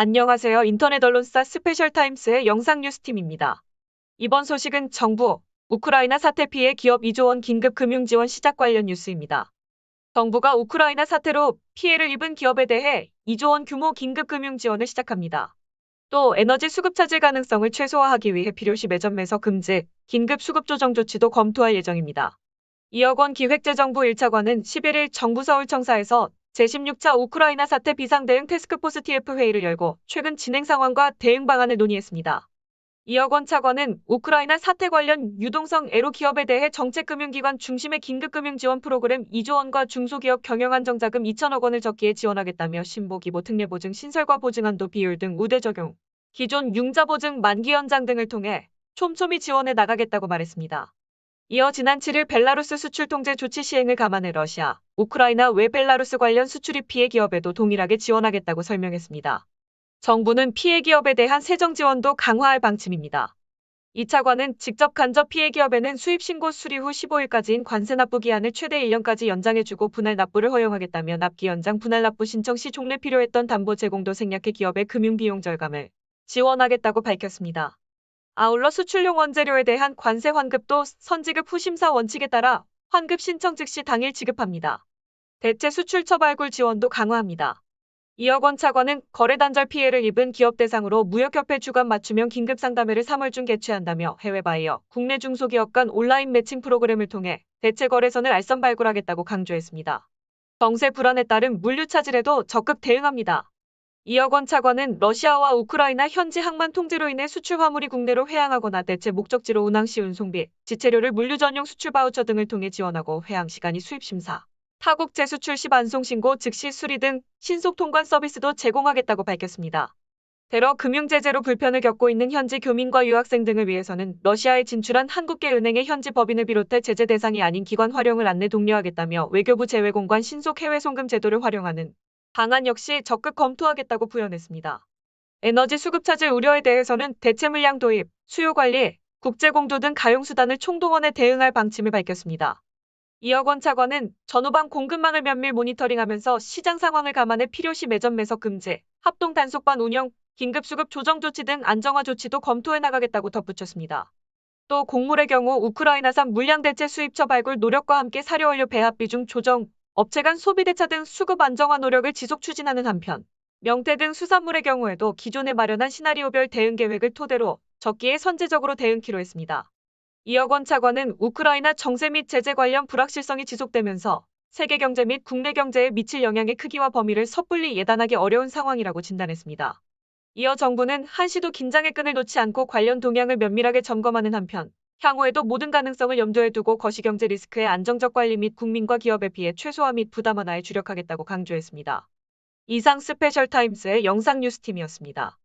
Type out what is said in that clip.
안녕하세요. 인터넷 언론사 스페셜타임스의 영상뉴스팀입니다. 이번 소식은 정부, 우크라이나 사태 피해 기업 2조 원 긴급 금융 지원 시작 관련 뉴스입니다. 정부가 우크라이나 사태로 피해를 입은 기업에 대해 2조 원 규모 긴급 금융 지원을 시작합니다. 또 에너지 수급 차질 가능성을 최소화하기 위해 필요시 매점 매석 금지, 긴급 수급 조정 조치도 검토할 예정입니다. 이억 원 기획재정부 1차관은 11일 정부 서울청사에서 제16차 우크라이나 사태 비상대응 태스크포스 TF 회의를 열고 최근 진행 상황과 대응 방안을 논의했습니다. 이억 원 차관은 우크라이나 사태 관련 유동성 애로 기업에 대해 정책금융기관 중심의 긴급금융 지원 프로그램 2조 원과 중소기업 경영안정자금 2천억 원을 적기에 지원하겠다며 신보기보 특례보증 신설과 보증한도 비율 등 우대 적용, 기존 융자보증 만기 연장 등을 통해 촘촘히 지원해 나가겠다고 말했습니다. 이어 지난 7일 벨라루스 수출 통제 조치 시행을 감안해 러시아, 우크라이나 외 벨라루스 관련 수출입 피해 기업에도 동일하게 지원하겠다고 설명했습니다. 정부는 피해 기업에 대한 세정 지원도 강화할 방침입니다. 이 차관은 직접 간접 피해 기업에는 수입 신고 수리 후 15일까지인 관세 납부 기한을 최대 1년까지 연장해주고 분할 납부를 허용하겠다며 납기 연장 분할 납부 신청 시 종래 필요했던 담보 제공도 생략해 기업의 금융 비용 절감을 지원하겠다고 밝혔습니다. 아울러 수출용 원재료에 대한 관세 환급도 선지급 후 심사 원칙에 따라 환급 신청 즉시 당일 지급합니다. 대체 수출 처발굴 지원도 강화합니다. 이억 원 차관은 거래 단절 피해를 입은 기업 대상으로 무역협회 주간 맞춤형 긴급상담회를 3월 중 개최한다며 해외 바이어, 국내 중소기업 간 온라인 매칭 프로그램을 통해 대체 거래선을 알선 발굴하겠다고 강조했습니다. 정세 불안에 따른 물류 차질에도 적극 대응합니다. 이억 원 차관은 러시아와 우크라이나 현지 항만 통제로 인해 수출 화물이 국내로 회항하거나 대체 목적지로 운항 시 운송비, 지체료를 물류 전용 수출 바우처 등을 통해 지원하고 회항 시간이 수입 심사, 타국 재수출 시 반송 신고 즉시 수리 등 신속 통관 서비스도 제공하겠다고 밝혔습니다. 대러 금융 제재로 불편을 겪고 있는 현지 교민과 유학생 등을 위해서는 러시아에 진출한 한국계 은행의 현지 법인을 비롯해 제재 대상이 아닌 기관 활용을 안내 독려하겠다며 외교부 제외공관 신속 해외 송금 제도를 활용하는 방안 역시 적극 검토하겠다고 부연했습니다. 에너지 수급 차질 우려에 대해서는 대체 물량 도입, 수요 관리, 국제 공조 등 가용수단을 총동원해 대응할 방침을 밝혔습니다. 이억 원 차관은 전후방 공급망을 면밀 모니터링하면서 시장 상황을 감안해 필요시 매점 매석 금지, 합동 단속반 운영, 긴급 수급 조정 조치 등 안정화 조치도 검토해 나가겠다고 덧붙였습니다. 또 곡물의 경우 우크라이나산 물량 대체 수입처 발굴 노력과 함께 사료원료 배합 비중 조정, 업체 간 소비 대차 등 수급 안정화 노력을 지속 추진하는 한편, 명태 등 수산물의 경우에도 기존에 마련한 시나리오별 대응 계획을 토대로 적기에 선제적으로 대응키로 했습니다. 이억 원 차관은 우크라이나 정세 및 제재 관련 불확실성이 지속되면서 세계 경제 및 국내 경제에 미칠 영향의 크기와 범위를 섣불리 예단하기 어려운 상황이라고 진단했습니다. 이어 정부는 한시도 긴장의 끈을 놓지 않고 관련 동향을 면밀하게 점검하는 한편, 향후에도 모든 가능성을 염두에 두고 거시경제 리스크의 안정적 관리 및 국민과 기업에 비해 최소화 및 부담 완화에 주력하겠다고 강조했습니다. 이상 스페셜타임스의 영상뉴스팀이었습니다.